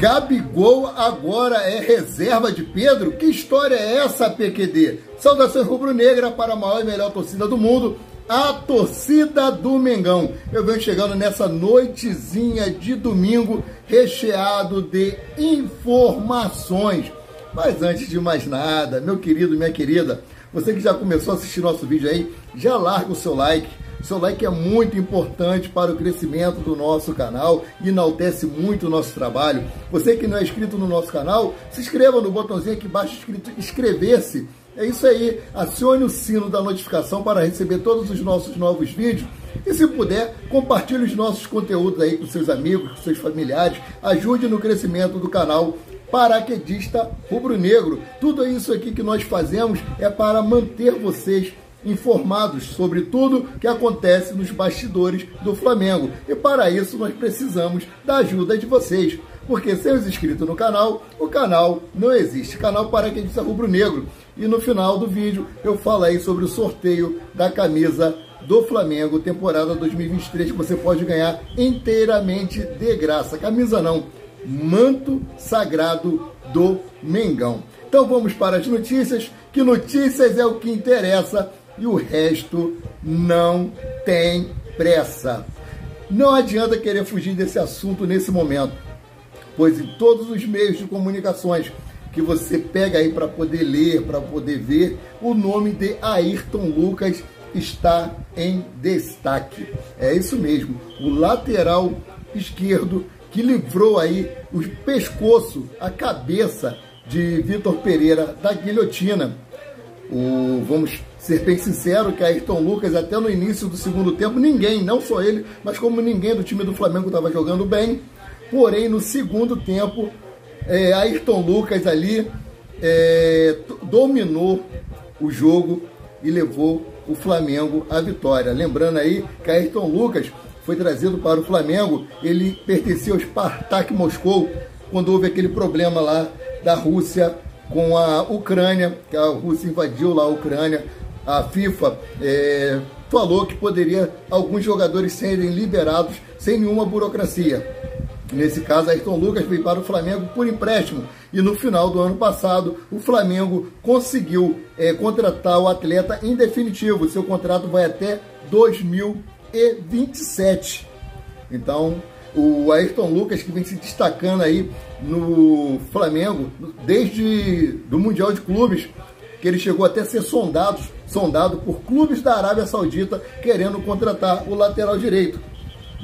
Gabigol agora é reserva de Pedro? Que história é essa, PQD? Saudações rubro-negra para a maior e melhor torcida do mundo, a torcida do Mengão. Eu venho chegando nessa noitezinha de domingo recheado de informações. Mas antes de mais nada, meu querido, minha querida, você que já começou a assistir nosso vídeo aí, já larga o seu like. Seu like é muito importante para o crescimento do nosso canal, enaltece muito o nosso trabalho. Você que não é inscrito no nosso canal, se inscreva no botãozinho aqui embaixo escrito inscrever-se. É isso aí, acione o sino da notificação para receber todos os nossos novos vídeos. E se puder, compartilhe os nossos conteúdos aí com seus amigos, com seus familiares. Ajude no crescimento do canal Paraquedista Rubro-Negro. Tudo isso aqui que nós fazemos é para manter vocês informados sobre tudo que acontece nos bastidores do Flamengo. E para isso nós precisamos da ajuda de vocês, porque sem os inscritos no canal, o canal não existe. Canal Paraquedista Rubro-Negro. E no final do vídeo eu falo aí sobre o sorteio da camisa do Flamengo, temporada 2023, que você pode ganhar inteiramente de graça. Camisa não, manto sagrado do Mengão. Então vamos para as notícias, que notícias é o que interessa. E o resto não tem pressa. Não adianta querer fugir desse assunto nesse momento, pois em todos os meios de comunicações que você pega aí para poder ler, para poder ver, o nome de Ayrton Lucas está em destaque. É isso mesmo, o lateral esquerdo que livrou aí o pescoço, a cabeça de Vitor Pereira da guilhotina. Vamos ser bem sincero que Ayrton Lucas, até no início do segundo tempo, ninguém, não só ele, mas como ninguém do time do Flamengo estava jogando bem. Porém, no segundo tempo, Ayrton Lucas ali dominou o jogo e levou o Flamengo à vitória. Lembrando aí que Ayrton Lucas foi trazido para o Flamengo, ele pertencia ao Spartak Moscou, quando houve aquele problema lá da Rússia com a Ucrânia, que a Rússia invadiu lá a Ucrânia. A FIFA falou que poderia alguns jogadores serem liberados sem nenhuma burocracia. Nesse caso, Ayrton Lucas veio para o Flamengo por empréstimo. E no final do ano passado, o Flamengo conseguiu contratar o atleta em definitivo. Seu contrato vai até 2027. Então, o Ayrton Lucas, que vem se destacando aí no Flamengo desde do Mundial de Clubes, que ele chegou até a ser sondado por clubes da Arábia Saudita querendo contratar o lateral direito.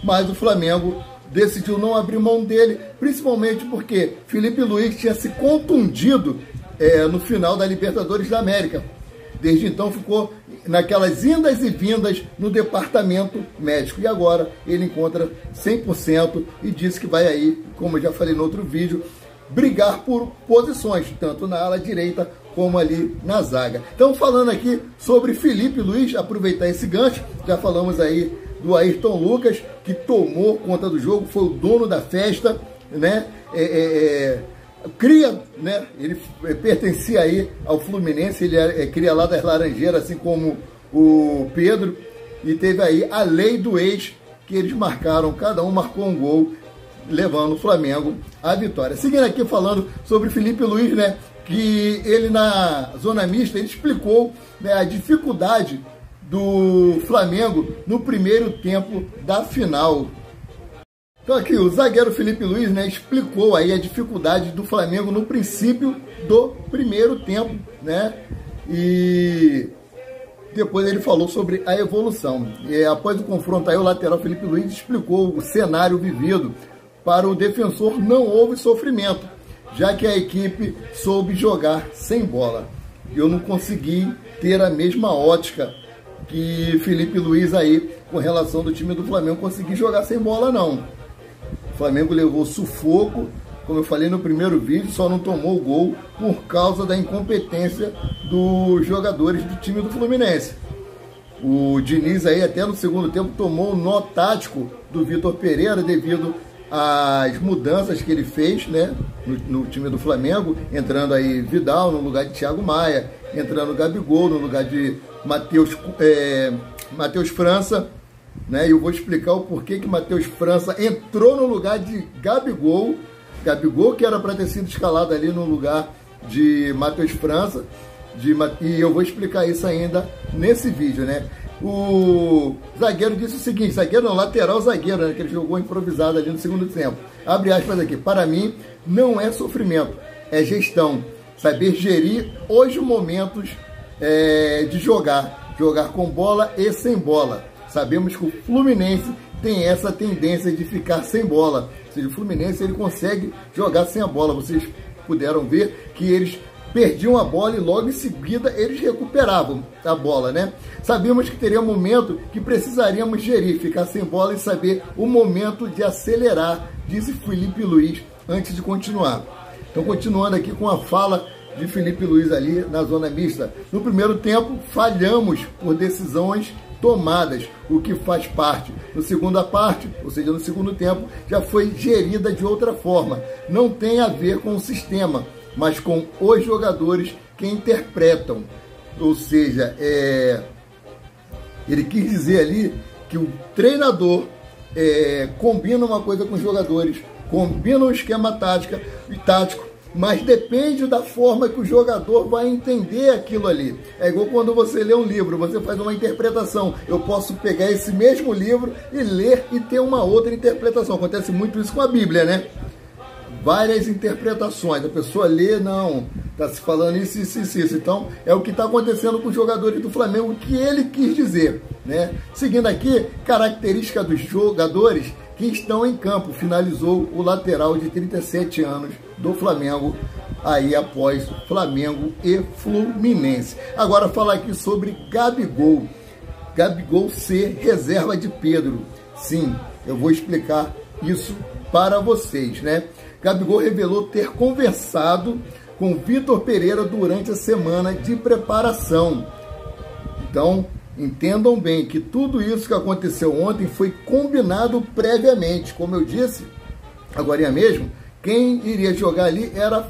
Mas o Flamengo decidiu não abrir mão dele, principalmente porque Felipe Luiz tinha se contundido no final da Libertadores da América. Desde então ficou naquelas indas e vindas no departamento médico. E agora ele encontra 100% e disse que vai aí, como eu já falei no outro vídeo, brigar por posições, tanto na ala direita como ali na zaga. Então, falando aqui sobre Felipe Luiz, aproveitar esse gancho, já falamos aí do Ayrton Lucas, que tomou conta do jogo, foi o dono da festa, né? Cria, né? Ele pertencia aí ao Fluminense, ele cria lá das Laranjeiras, assim como o Pedro, e teve aí a lei do ex, que eles marcaram, cada um marcou um gol, levando o Flamengo à vitória. Seguindo aqui falando sobre Felipe Luiz, né? Que ele na zona mista, ele explicou, né, a dificuldade do Flamengo no primeiro tempo da final. Então aqui o zagueiro Felipe Luiz, né, explicou aí a dificuldade do Flamengo no princípio do primeiro tempo, né, e depois ele falou sobre a evolução. E após o confronto aí, o lateral Felipe Luiz explicou o cenário vivido. Para o defensor não houve sofrimento, já que a equipe soube jogar sem bola. Eu não consegui ter a mesma ótica que Felipe Luiz aí com relação do time do Flamengo conseguir jogar sem bola, não. O Flamengo levou sufoco, como eu falei no primeiro vídeo, só não tomou o gol por causa da incompetência dos jogadores do time do Fluminense. O Diniz aí até no segundo tempo tomou o nó tático do Vitor Pereira devido às mudanças que ele fez, né, no time do Flamengo, entrando aí Vidal no lugar de Thiago Maia, entrando Gabigol no lugar de Matheus França, né? E eu vou explicar o porquê que Matheus França entrou no lugar de Gabigol. Gabigol, que era para ter sido escalado ali no lugar de Matheus França, e eu vou explicar isso ainda nesse vídeo, né? O zagueiro disse o seguinte, zagueiro não, lateral zagueiro, né, que ele jogou improvisado ali no segundo tempo. Abre aspas aqui, para mim não é sofrimento, é gestão, saber gerir os momentos de jogar com bola e sem bola. Sabemos que o Fluminense tem essa tendência de ficar sem bola, ou seja, o Fluminense ele consegue jogar sem a bola, vocês puderam ver que eles perdiam a bola e logo em seguida eles recuperavam a bola, né? Sabíamos que teria um momento que precisaríamos gerir, ficar sem bola e saber o momento de acelerar, disse Felipe Luiz antes de continuar. Então, continuando aqui com a fala de Felipe Luiz ali na zona mista. No primeiro tempo, falhamos por decisões tomadas, o que faz parte. Na segunda parte, ou seja, no segundo tempo, já foi gerida de outra forma. Não tem a ver com o sistema, mas com os jogadores que interpretam. Ou seja, ele quis dizer ali que o treinador combina uma coisa com os jogadores, combina um esquema tático, mas depende da forma que o jogador vai entender aquilo ali. É igual quando você lê um livro, você faz uma interpretação. Eu posso pegar esse mesmo livro e ler e ter uma outra interpretação. Acontece muito isso com a Bíblia, né? Várias interpretações. A pessoa lê, não, está se falando isso. Então, é o que está acontecendo com os jogadores do Flamengo, o que ele quis dizer, né? Seguindo aqui, característica dos jogadores que estão em campo. Finalizou o lateral de 37 anos do Flamengo, aí após Flamengo e Fluminense. Agora falar aqui sobre Gabigol. Gabigol ser reserva de Pedro. Sim, eu vou explicar isso para vocês, né? Gabigol revelou ter conversado com Vitor Pereira durante a semana de preparação. Então, entendam bem que tudo isso que aconteceu ontem foi combinado previamente. Como eu disse, agora mesmo, quem iria jogar ali era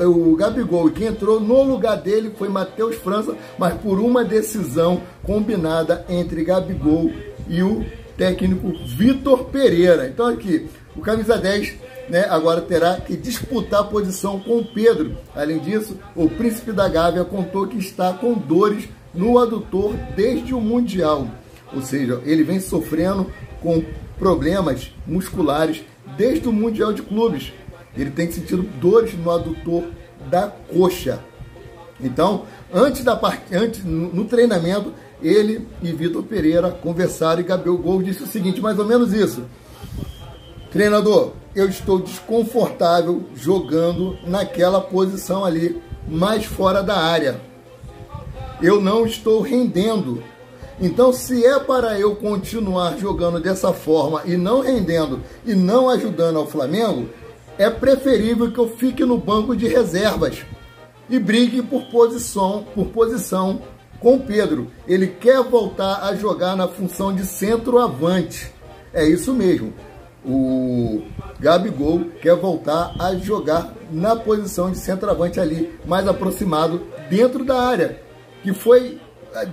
o Gabigol, e quem entrou no lugar dele foi Matheus França, mas por uma decisão combinada entre Gabigol e o técnico Vitor Pereira. Então aqui, o camisa 10, né, agora terá que disputar a posição com o Pedro. Além disso, o Príncipe da Gávea contou que está com dores no adutor desde o Mundial. Ou seja, ele vem sofrendo com problemas musculares desde o Mundial de Clubes. Ele tem sentido dores no adutor da coxa. Então, no treinamento, ele e Vitor Pereira conversaram e Gabigol disse o seguinte, mais ou menos isso. Treinador, eu estou desconfortável jogando naquela posição ali, mais fora da área. Eu não estou rendendo. Então, se é para eu continuar jogando dessa forma e não rendendo e não ajudando ao Flamengo, é preferível que eu fique no banco de reservas e brigue por posição com o Pedro. Ele quer voltar a jogar na função de centroavante. É isso mesmo. O Gabigol quer voltar a jogar na posição de centroavante ali, mais aproximado dentro da área, que foi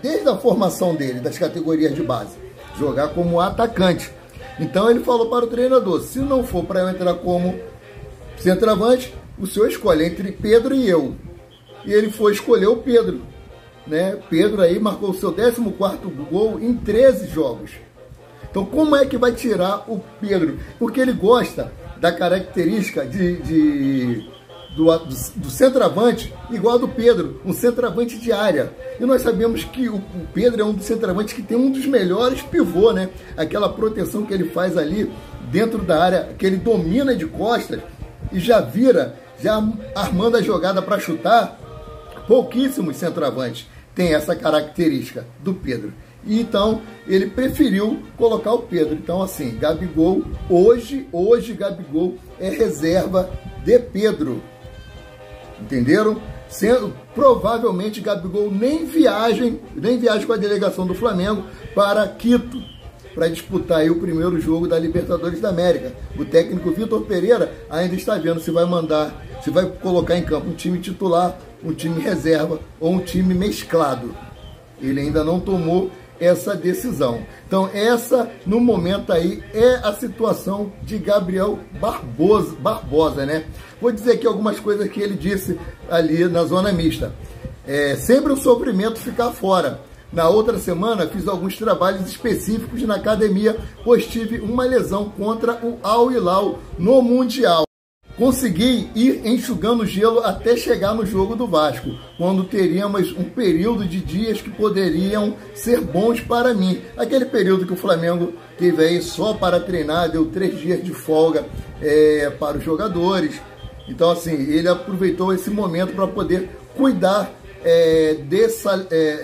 desde a formação dele, das categorias de base, jogar como atacante. Então ele falou para o treinador, se não for para eu entrar como centroavante, o senhor escolhe entre Pedro e eu. E ele foi escolher o Pedro, né? Pedro aí marcou o seu 14º gol em 13 jogos. Então como é que vai tirar o Pedro? Porque ele gosta da característica do centroavante igual a do Pedro, um centroavante de área. E nós sabemos que o Pedro é um dos centroavantes que tem um dos melhores pivô, né? Aquela proteção que ele faz ali dentro da área, que ele domina de costas e já vira, já armando a jogada para chutar. Pouquíssimos centroavantes têm essa característica do Pedro. E então ele preferiu colocar o Pedro. Então assim, Gabigol, hoje Gabigol é reserva de Pedro. Entenderam? Provavelmente Gabigol nem viaja com a delegação do Flamengo para Quito para disputar aí o primeiro jogo da Libertadores da América. O técnico Vitor Pereira ainda está vendo se vai colocar em campo um time titular, um time reserva ou um time mesclado. Ele ainda não tomou essa decisão. Então essa, no momento aí, é a situação de Gabriel Barbosa, né? Vou dizer aqui algumas coisas que ele disse ali na zona mista. Sempre um sofrimento ficar fora. Na outra semana fiz alguns trabalhos específicos na academia, pois tive uma lesão contra o Al Hilal no Mundial. Consegui ir enxugando gelo até chegar no jogo do Vasco, quando teríamos um período de dias que poderiam ser bons para mim. Aquele período que o Flamengo teve aí só para treinar, deu 3 dias de folga para os jogadores. Então assim, ele aproveitou esse momento para poder cuidar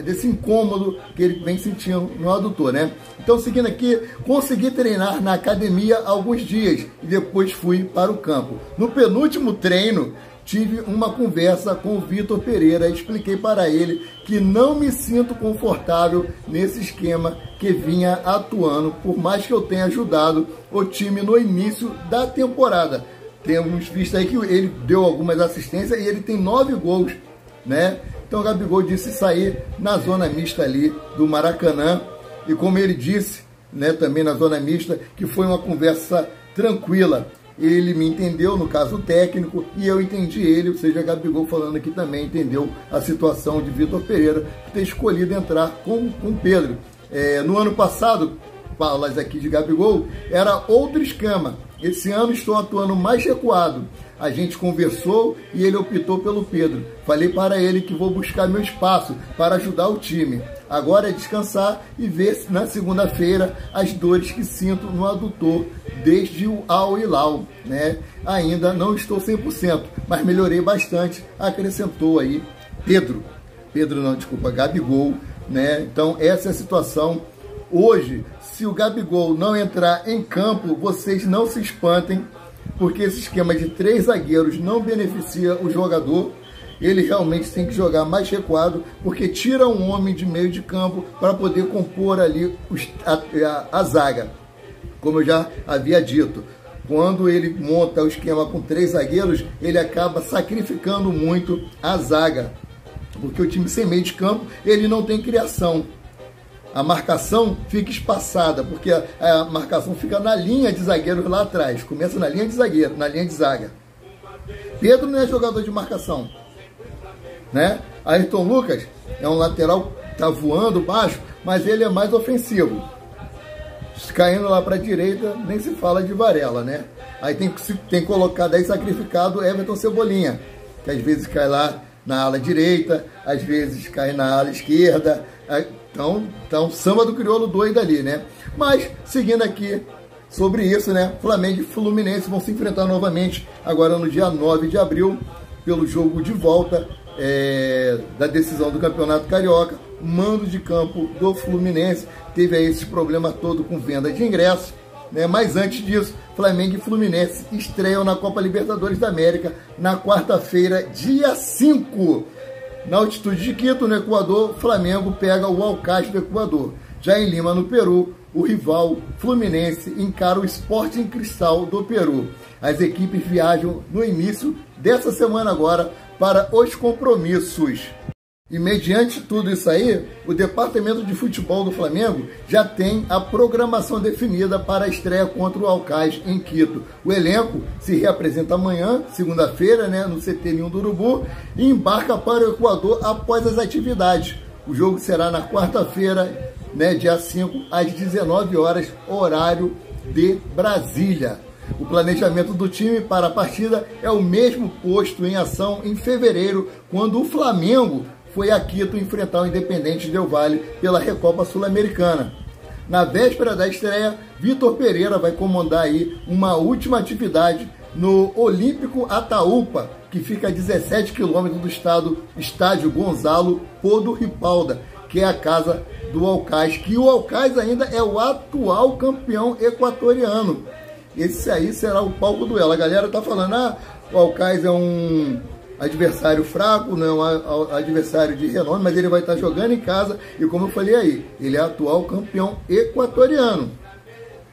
desse incômodo que ele vem sentindo no adutor, né? Então, seguindo aqui, consegui treinar na academia alguns dias e depois fui para o campo. No penúltimo treino, tive uma conversa com o Vitor Pereira e expliquei para ele que não me sinto confortável nesse esquema que vinha atuando, por mais que eu tenha ajudado o time no início da temporada. Temos visto aí que ele deu algumas assistências e ele tem 9 gols, né? Então o Gabigol disse sair na zona mista ali do Maracanã. E como ele disse, né, também na zona mista, que foi uma conversa tranquila. Ele me entendeu, no caso técnico, e eu entendi ele, ou seja, Gabigol falando aqui também entendeu a situação de Vitor Pereira, que ter escolhido entrar com Pedro. No ano passado, falas aqui de Gabigol, era outro esquema. Esse ano estou atuando mais recuado. A gente conversou e ele optou pelo Pedro. Falei para ele que vou buscar meu espaço para ajudar o time. Agora é descansar e ver na segunda-feira as dores que sinto no adutor desde o Al Hilal, né? Ainda não estou 100%, mas melhorei bastante, acrescentou aí Gabigol, né? Então essa é a situação. Hoje, se o Gabigol não entrar em campo, vocês não se espantem, porque esse esquema de 3 zagueiros não beneficia o jogador. Ele realmente tem que jogar mais recuado, porque tira um homem de meio de campo para poder compor ali a zaga. Como eu já havia dito, quando ele monta o esquema com 3 zagueiros, ele acaba sacrificando muito a zaga, porque o time sem meio de campo, ele não tem criação. A marcação fica espaçada, porque a marcação fica na linha de zagueiros lá atrás. Começa na linha de zagueiro, na linha de zaga. Pedro não é jogador de marcação, né? Ayrton Lucas é um lateral que está voando baixo, mas ele é mais ofensivo. Caindo lá para a direita, nem se fala de Varela, né? Aí tem que colocar daí sacrificado Everton Cebolinha, que às vezes cai lá na ala direita, às vezes cai na ala esquerda. Então samba do crioulo doido ali, né? Mas, seguindo aqui sobre isso, né? Flamengo e Fluminense vão se enfrentar novamente agora no dia 9 de abril, pelo jogo de volta da decisão do Campeonato Carioca. Mando de campo do Fluminense teve aí esse problema todo com venda de ingressos, né? Mas antes disso, Flamengo e Fluminense estreiam na Copa Libertadores da América na quarta-feira, dia 5. Na altitude de Quito, no Equador, Flamengo pega o Alcás do Equador. Já em Lima, no Peru, o rival Fluminense encara o Sporting Cristal do Peru. As equipes viajam no início dessa semana agora para os compromissos. E mediante tudo isso aí, o departamento de futebol do Flamengo já tem a programação definida para a estreia contra o Alcás em Quito. O elenco se reapresenta amanhã, segunda-feira, né, no CT Ninho do Urubu, e embarca para o Equador após as atividades. O jogo será na quarta-feira, né, dia 5, às 19 horas, horário de Brasília. O planejamento do time para a partida é o mesmo posto em ação em fevereiro, quando o Flamengo foi a Quito enfrentar o Independente Del Valle pela Recopa Sul-Americana. Na véspera da estreia, Vitor Pereira vai comandar aí uma última atividade no Olímpico Ataúpa, que fica a 17 quilômetros do estádio Gonzalo Podo Ripalda, que é a casa do Alcás, que o Alcás ainda é o atual campeão equatoriano. Esse aí será o palco duelo. A galera tá falando, o Alcás é um adversário fraco, não é um adversário de renome, mas ele vai estar jogando em casa e, como eu falei aí, ele é atual campeão equatoriano.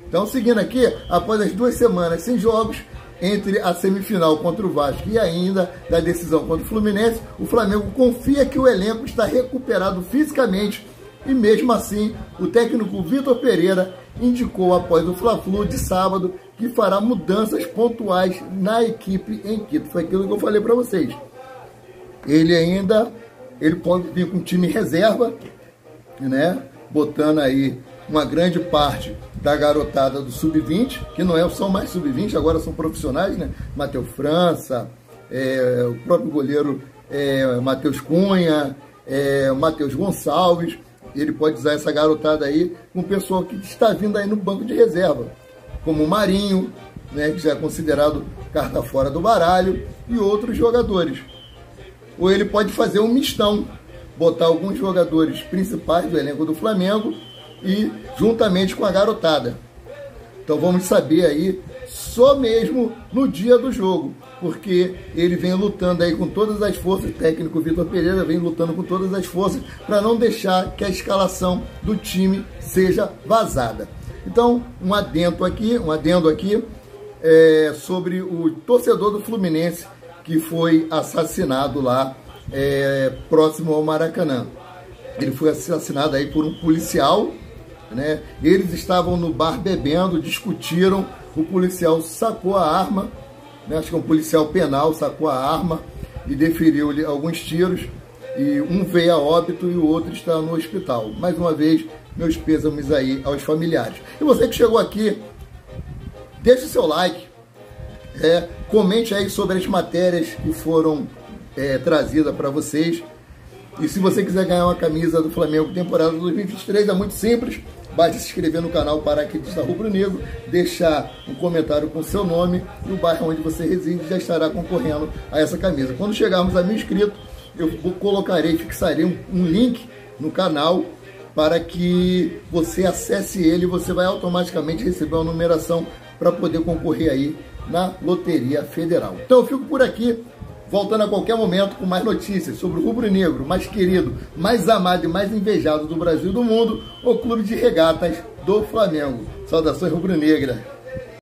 Então, seguindo aqui, após as 2 semanas sem jogos, entre a semifinal contra o Vasco e ainda da decisão contra o Fluminense, o Flamengo confia que o elenco está recuperado fisicamente E mesmo assim, o técnico Vitor Pereira indicou após o Fla-Flu de sábado que fará mudanças pontuais na equipe em Quito. Foi aquilo que eu falei para vocês. Ele pode vir com time reserva, né? Botando aí uma grande parte da garotada do Sub-20, que não são mais Sub-20, agora são profissionais, né? Matheus França, o próprio goleiro Matheus Cunha, Matheus Gonçalves. Ele pode usar essa garotada aí com o pessoal que está vindo aí no banco de reserva, como o Marinho, né, que já é considerado carta fora do baralho, e outros jogadores. Ou ele pode fazer um mistão, botar alguns jogadores principais do elenco do Flamengo e juntamente com a garotada. Então vamos saber aí só mesmo no dia do jogo, porque ele vem lutando aí com todas as forças, o técnico Vitor Pereira vem lutando com todas as forças para não deixar que a escalação do time seja vazada. Então, um adendo aqui sobre o torcedor do Fluminense que foi assassinado lá próximo ao Maracanã. Ele foi assassinado aí por um policial, né? Eles estavam no bar bebendo, discutiram, o policial sacou a arma, né? Acho que é um policial penal, sacou a arma e deferiu-lhe alguns tiros, e um veio a óbito e o outro está no hospital. Mais uma vez, meus pêsames aí aos familiares. E você que chegou aqui, deixe o seu like, comente aí sobre as matérias que foram trazidas para vocês. E se você quiser ganhar uma camisa do Flamengo temporada 2023, é muito simples. Basta se inscrever no canal Paraquedista Rubro Negro, deixar um comentário com seu nome e o bairro onde você reside já estará concorrendo a essa camisa. Quando chegarmos a 1000 inscritos, eu fixarei um link no canal para que você acesse ele e você vai automaticamente receber uma numeração para poder concorrer aí na Loteria Federal. Então eu fico por aqui, voltando a qualquer momento com mais notícias sobre o rubro-negro mais querido, mais amado e mais invejado do Brasil e do mundo, o Clube de Regatas do Flamengo. Saudações rubro-negra!